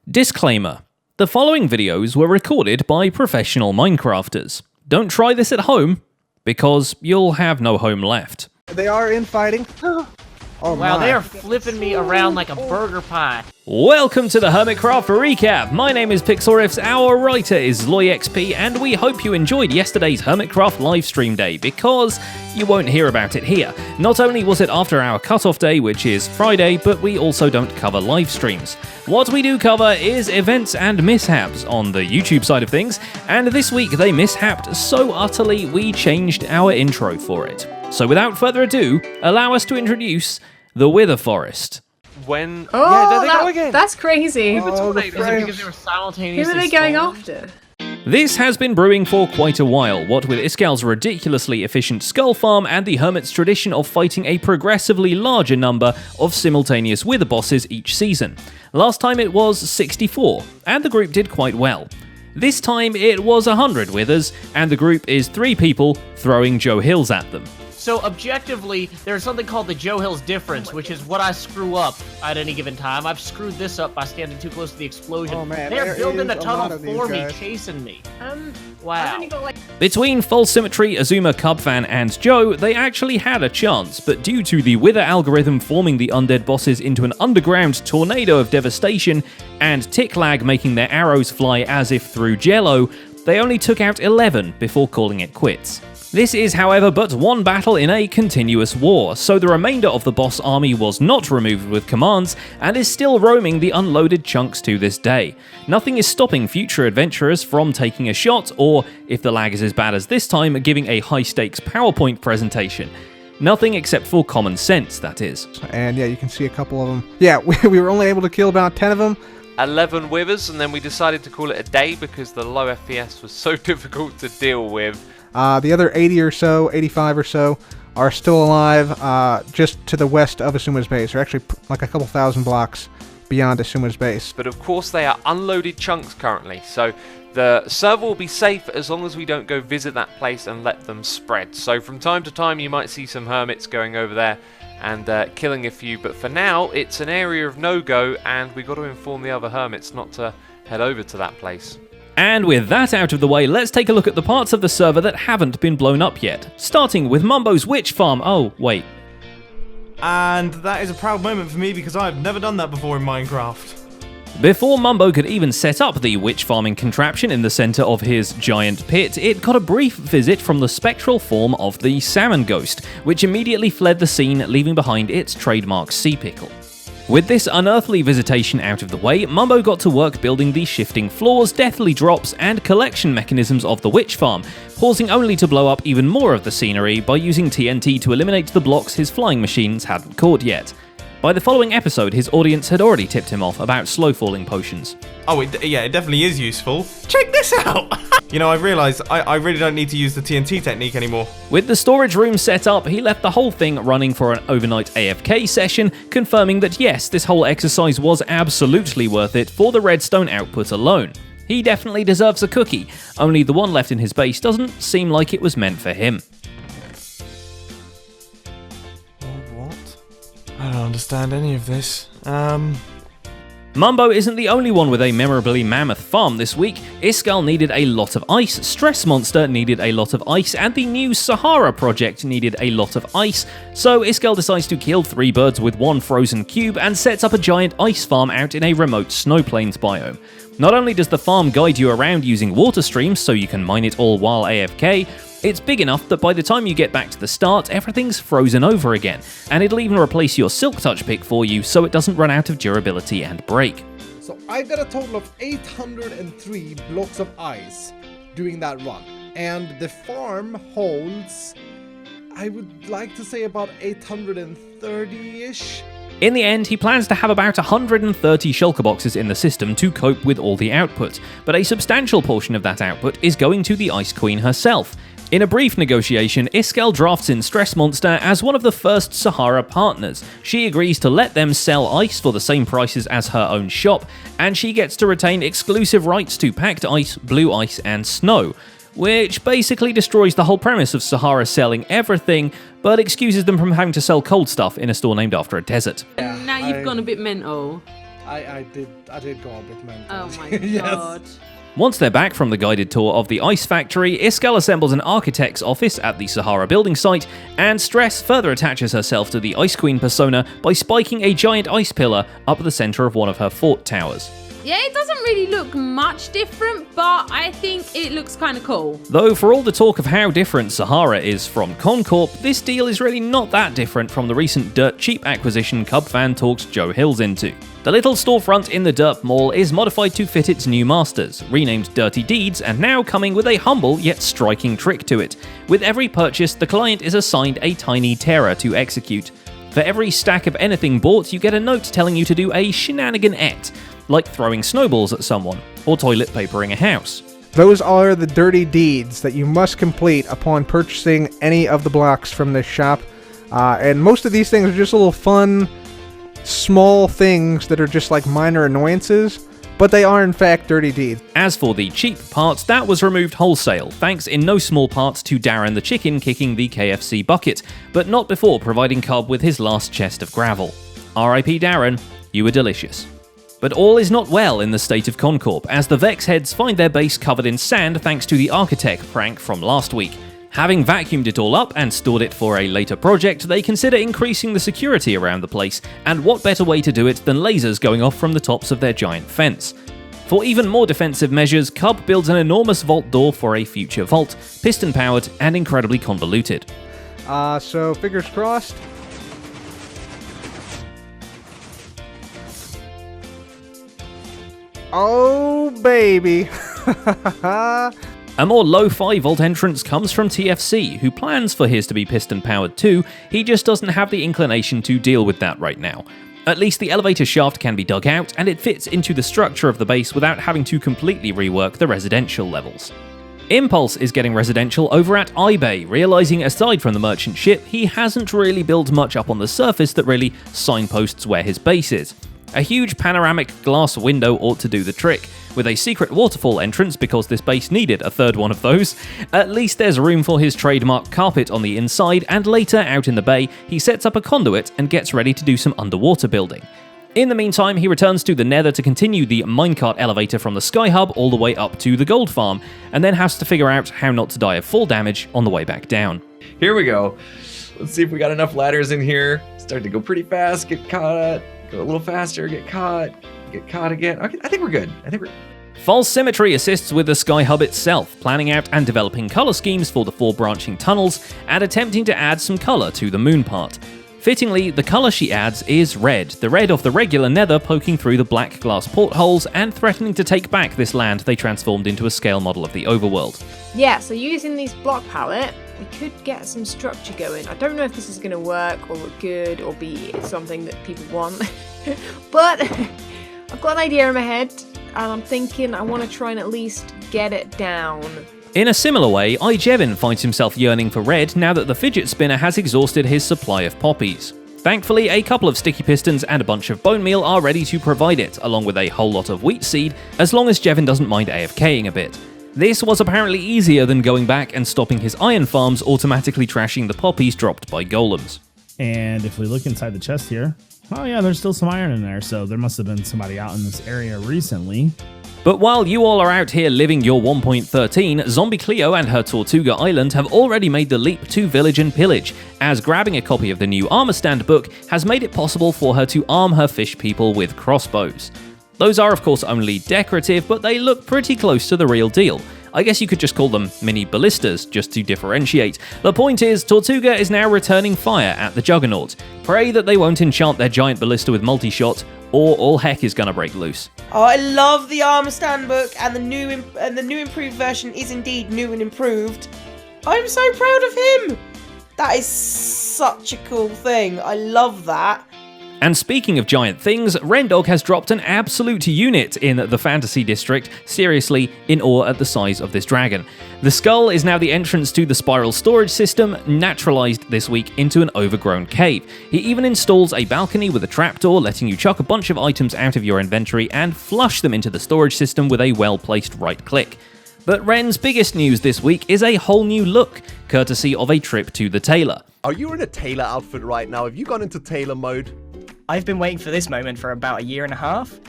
Disclaimer: the following videos were recorded by professional Minecrafters. Don't try this at home, because you'll have no home left. They are infighting. Oh wow, my. they are flipping me around like a burger pie. Welcome to the Hermitcraft recap. My name is Pixelriffs, our writer is LoyXP, and we hope you enjoyed yesterday's Hermitcraft livestream day, because you won't hear about it here. Not only was it after our cutoff day, which is Friday, but we also don't cover live streams. What we do cover is events and mishaps on the YouTube side of things, and this week they mishapped so utterly we changed our intro for it. So without further ado, allow us to introduce the Wither Forest. When Oh, there they go again. That's crazy. Oh, the Is it frames. because they were simultaneously Who are they going spawned? after? This has been brewing for quite a while, what with Iskal's ridiculously efficient skull farm and the Hermit's tradition of fighting a progressively larger number of simultaneous Wither bosses each season. Last time it was 64, and the group did quite well. This time it was 100 Withers, and the group is 3 people throwing Joe Hills at them. So objectively, there's something called the Joe Hills difference, which is what I screw up at any given time. I've screwed this up by standing too close to the explosion. Oh, man, They're there building is a a lot tunnel of these for me, guys. chasing me. I've Wow. only got like... Between False Symmetry, Azuma, Cubfan, and Joe, they actually had a chance, but due to the Wither algorithm forming the undead bosses into an underground tornado of devastation, and tick lag making their arrows fly as if through jello, they only took out 11 before calling it quits. This is, however, but one battle in a continuous war, so the remainder of the boss army was not removed with commands, and is still roaming the unloaded chunks to this day. Nothing is stopping future adventurers from taking a shot, or, if the lag is as bad as this time, giving a high-stakes PowerPoint presentation. Nothing except for common sense, that is. And yeah, you can see a couple of them. Yeah, we were only able to kill about 10 of them. 11 withers, and then we decided to call it a day because the low FPS was so difficult to deal with. The other 80 or so, 85 or so, are still alive just to the west of Asuma's base. They're actually like a couple thousand blocks beyond Asuma's base. But of course they are unloaded chunks currently, so the server will be safe as long as we don't go visit that place and let them spread. So from time to time you might see some hermits going over there and killing a few, but for now it's an area of no-go, and we've got to inform the other hermits not to head over to that place. And with that out of the way, let's take a look at the parts of the server that haven't been blown up yet. Starting with Mumbo's witch farm. Oh, wait. And that is a proud moment for me because I've never done that before in Minecraft. Before Mumbo could even set up the witch farming contraption in the center of his giant pit, it got a brief visit from the spectral form of the salmon ghost, which immediately fled the scene, leaving behind its trademark sea pickle. With this unearthly visitation out of the way, Mumbo got to work building the shifting floors, deathly drops, and collection mechanisms of the witch farm, pausing only to blow up even more of the scenery by using TNT to eliminate the blocks his flying machines hadn't caught yet. By the following episode, his audience had already tipped him off about slow-falling potions. Oh, yeah, it definitely is useful. Check this out! You know, I've realised I really don't need to use the TNT technique anymore. With the storage room set up, he left the whole thing running for an overnight AFK session, confirming that yes, this whole exercise was absolutely worth it for the redstone output alone. He definitely deserves a cookie, only the one left in his base doesn't seem like it was meant for him. What? I don't understand any of this. Mumbo isn't the only one with a memorably mammoth farm this week. Iskal needed a lot of ice, Stress Monster needed a lot of ice, and the new Sahara project needed a lot of ice, so Iskal decides to kill 3 birds with 1 frozen cube and sets up a giant ice farm out in a remote snow plains biome. Not only does the farm guide you around using water streams so you can mine it all while AFK, it's big enough that by the time you get back to the start, everything's frozen over again, and it'll even replace your Silk Touch pick for you so it doesn't run out of durability and break. So I got a total of 803 blocks of ice during that run, and the farm holds, I would like to say, about 830-ish. In the end, he plans to have about 130 shulker boxes in the system to cope with all the output, but a substantial portion of that output is going to the Ice Queen herself. In a brief negotiation, Iskal drafts in Stress Monster as one of the first Sahara partners. She agrees to let them sell ice for the same prices as her own shop, and she gets to retain exclusive rights to packed ice, blue ice, and snow, which basically destroys the whole premise of Sahara selling everything, but excuses them from having to sell cold stuff in a store named after a desert. Now you've gone a bit mental. I did go a bit mental. Oh my Yes. god. Once they're back from the guided tour of the ice factory, Iskall assembles an architect's office at the Sahara building site, and Stress further attaches herself to the Ice Queen persona by spiking a giant ice pillar up the center of one of her fort towers. Yeah, it doesn't really look much different, but I think it looks kind of cool. Though for all the talk of how different Sahara is from Concorp, this deal is really not that different from the recent dirt cheap acquisition Cub fan talked Joe Hills into. The little storefront in the Derp Mall is modified to fit its new masters, renamed Dirty Deeds, and now coming with a humble yet striking trick to it. With every purchase, the client is assigned a tiny terror to execute. For every stack of anything bought, you get a note telling you to do a shenanigan-ette, like throwing snowballs at someone, or toilet papering a house. Those are the dirty deeds that you must complete upon purchasing any of the blocks from this shop. And most of these things are just little fun, small things that are just like minor annoyances, but they are in fact dirty deeds. As for the cheap part, that was removed wholesale, thanks in no small part to Darren the chicken kicking the KFC bucket, but not before providing Cub with his last chest of gravel. R.I.P. Darren, you were delicious. But all is not well in the state of Concorp, as the Vex heads find their base covered in sand thanks to the Architect prank from last week. Having vacuumed it all up and stored it for a later project, they consider increasing the security around the place, and what better way to do it than lasers going off from the tops of their giant fence. For even more defensive measures, Cub builds an enormous vault door for a future vault, piston-powered and incredibly convoluted. So fingers crossed. Oh, baby. A more low-fi vault entrance comes from TFC, who plans for his to be piston-powered too, he just doesn't have the inclination to deal with that right now. At least the elevator shaft can be dug out, and it fits into the structure of the base without having to completely rework the residential levels. Impulse is getting residential over at iBay, realizing aside from the merchant ship, he hasn't really built much up on the surface that really signposts where his base is. A huge panoramic glass window ought to do the trick, with a secret waterfall entrance because this base needed a third one of those. At least there's room for his trademark carpet on the inside, and later, out in the bay, he sets up a conduit and gets ready to do some underwater building. In the meantime, he returns to the nether to continue the minecart elevator from the Sky Hub all the way up to the gold farm, and then has to figure out how not to die of fall damage on the way back down. Here we go. Let's see if we got enough ladders in here. Start to go pretty fast, get caught, go a little faster, get caught again. Okay, I think we're good. False Symmetry assists with the Sky Hub itself, planning out and developing colour schemes for the 4 branching tunnels, and attempting to add some colour to the moon part. Fittingly, the colour she adds is red, the red of the regular nether poking through the black glass portholes and threatening to take back this land they transformed into a scale model of the overworld. Yeah, so using this block palette, we could get some structure going. I don't know if this is going to work or look good or be something that people want, but I've got an idea in my head, and I'm thinking I want to try and at least get it down. In a similar way, Ijevin finds himself yearning for red now that the fidget spinner has exhausted his supply of poppies. Thankfully, a couple of sticky pistons and a bunch of bone meal are ready to provide it, along with a whole lot of wheat seed, as long as Jevin doesn't mind AFKing a bit. This was apparently easier than going back and stopping his iron farms automatically trashing the poppies dropped by golems. And if we look inside the chest here, oh yeah, there's still some iron in there, so there must have been somebody out in this area recently. But while you all are out here living your 1.13, Zombie Cleo and her Tortuga Island have already made the leap to Village and Pillage, as grabbing a copy of the new Armor Stand book has made it possible for her to arm her fish people with crossbows. Those are of course only decorative, but they look pretty close to the real deal. I guess you could just call them mini ballistas, just to differentiate. The point is, Tortuga is now returning fire at the Juggernaut. Pray that they won't enchant their giant ballista with multi-shot, or all heck is gonna break loose. Oh, I love the Armor Stand book, and the new improved version is indeed new and improved. I'm so proud of him! That is such a cool thing. I love that. And speaking of giant things, RenDog has dropped an absolute unit in the Fantasy District, seriously in awe at the size of this dragon. The skull is now the entrance to the spiral storage system, naturalized this week into an overgrown cave. He even installs a balcony with a trapdoor, letting you chuck a bunch of items out of your inventory and flush them into the storage system with a well-placed right click. But Ren's biggest news this week is a whole new look, courtesy of a trip to the tailor. Are you in a tailor outfit right now? Have you gone into tailor mode? I've been waiting for this moment for about 1.5 years.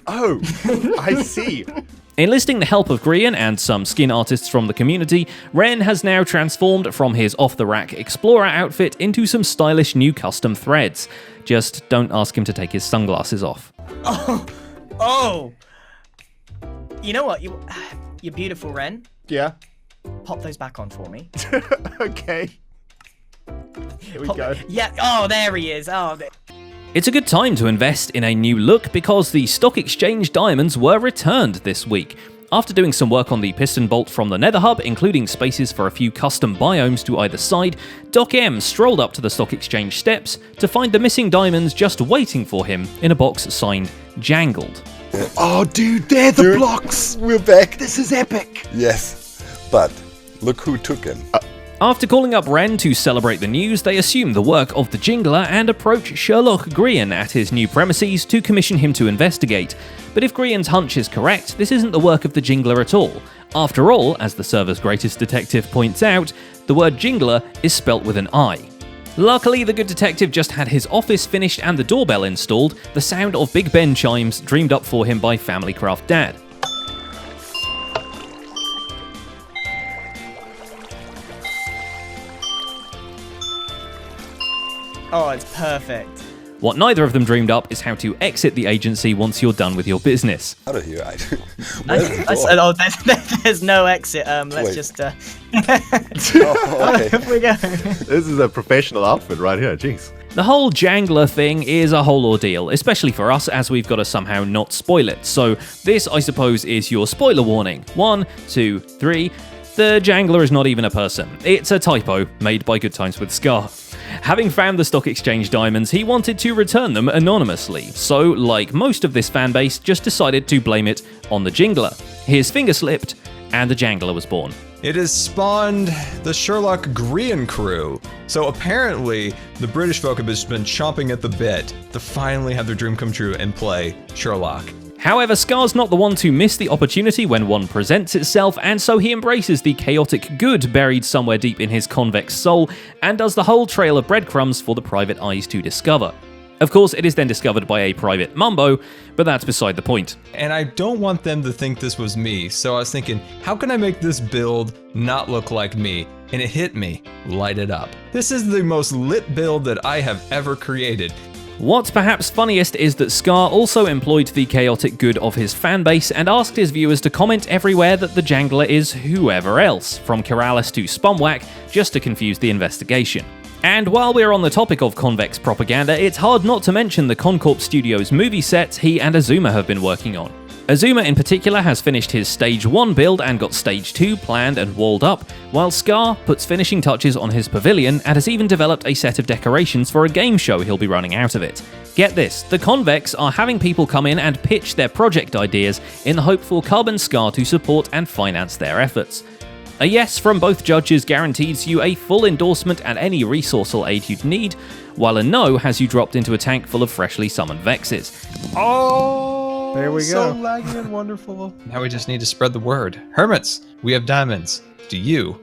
Oh, I see. Enlisting the help of Grian and some skin artists from the community, Ren has now transformed from his off-the-rack explorer outfit into some stylish new custom threads. Just don't ask him to take his sunglasses off. Oh! You know what? You're beautiful, Ren. Yeah. Pop those back on for me. Okay. Here we go. Yeah. Oh, there he is. It's a good time to invest in a new look because the stock exchange diamonds were returned this week. After doing some work on the piston bolt from the nether hub, including spaces for a few custom biomes to either side, Doc M strolled up to the stock exchange steps to find the missing diamonds just waiting for him in a box signed Jangled. Oh dude, they're the blocks! We're back. This is epic! Yes, but look who took him. After calling up Ren to celebrate the news, they assume the work of the Jangler and approach Sherlock Grian at his new premises to commission him to investigate. But if Grian's hunch is correct, this isn't the work of the Jangler at all. After all, as the server's greatest detective points out, the word Jangler is spelt with an I. Luckily, the good detective just had his office finished and the doorbell installed, the sound of Big Ben chimes dreamed up for him by Familycraft Dad. Oh, it's perfect. What neither of them dreamed up is how to exit the agency once you're done with your business. Out of here, There's no exit. Let's just. Okay. Off we go. This is a professional outfit right here. Jeez. The whole Jangler thing is a whole ordeal, especially for us as we've got to somehow not spoil it. So this, I suppose, is your spoiler warning. 1, 2, 3. The Jangler is not even a person. It's a typo made by Good Times with Scar. Having found the stock exchange diamonds, he wanted to return them anonymously, so like most of this fanbase, just decided to blame it on the Jangler. His finger slipped, and the Jangler was born. It has spawned the Sherlock Grian crew. So apparently, the British folk have just been chomping at the bit to finally have their dream come true and play Sherlock. However, Scar's not the one to miss the opportunity when one presents itself, and so he embraces the chaotic good buried somewhere deep in his convex soul, and does the whole trail of breadcrumbs for the private eyes to discover. Of course, it is then discovered by a private Mumbo, but that's beside the point. And I don't want them to think this was me, so I was thinking, how can I make this build not look like me? And it hit me, light it up. This is the most lit build that I have ever created. What's perhaps funniest is that Scar also employed the chaotic good of his fanbase and asked his viewers to comment everywhere that the Jangler is whoever else, from Keralis to Spumwack, just to confuse the investigation. And while we're on the topic of convex propaganda, it's hard not to mention the Concorp Studios movie sets he and Azuma have been working on. Azuma in particular has finished his Stage 1 build and got Stage 2 planned and walled up, while Scar puts finishing touches on his pavilion and has even developed a set of decorations for a game show he'll be running out of it. Get this, the Convex are having people come in and pitch their project ideas in the hope for Cub and Scar to support and finance their efforts. A yes from both judges guarantees you a full endorsement and any resource or aid you'd need, while a no has you dropped into a tank full of freshly summoned Vexes. Oh, there we so go. laggy and wonderful. Now we just need to spread the word. Hermits, we have diamonds. Do you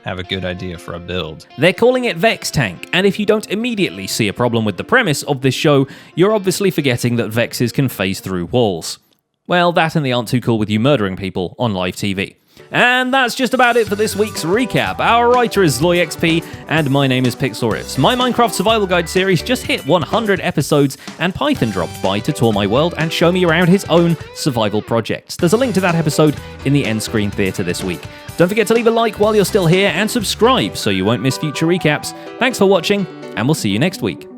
have a good idea for a build? They're calling it Vex Tank, and if you don't immediately see a problem with the premise of this show, you're obviously forgetting that Vexes can phase through walls. Well, that and they aren't too cool with you murdering people on live TV. And that's just about it for this week's recap. Our writer is ZloyXP, and my name is Pixelriffs. My Minecraft Survival Guide series just hit 100 episodes, and Python dropped by to tour my world and show me around his own survival projects. There's a link to that episode in the end screen theatre this week. Don't forget to leave a like while you're still here, and subscribe so you won't miss future recaps. Thanks for watching, and we'll see you next week.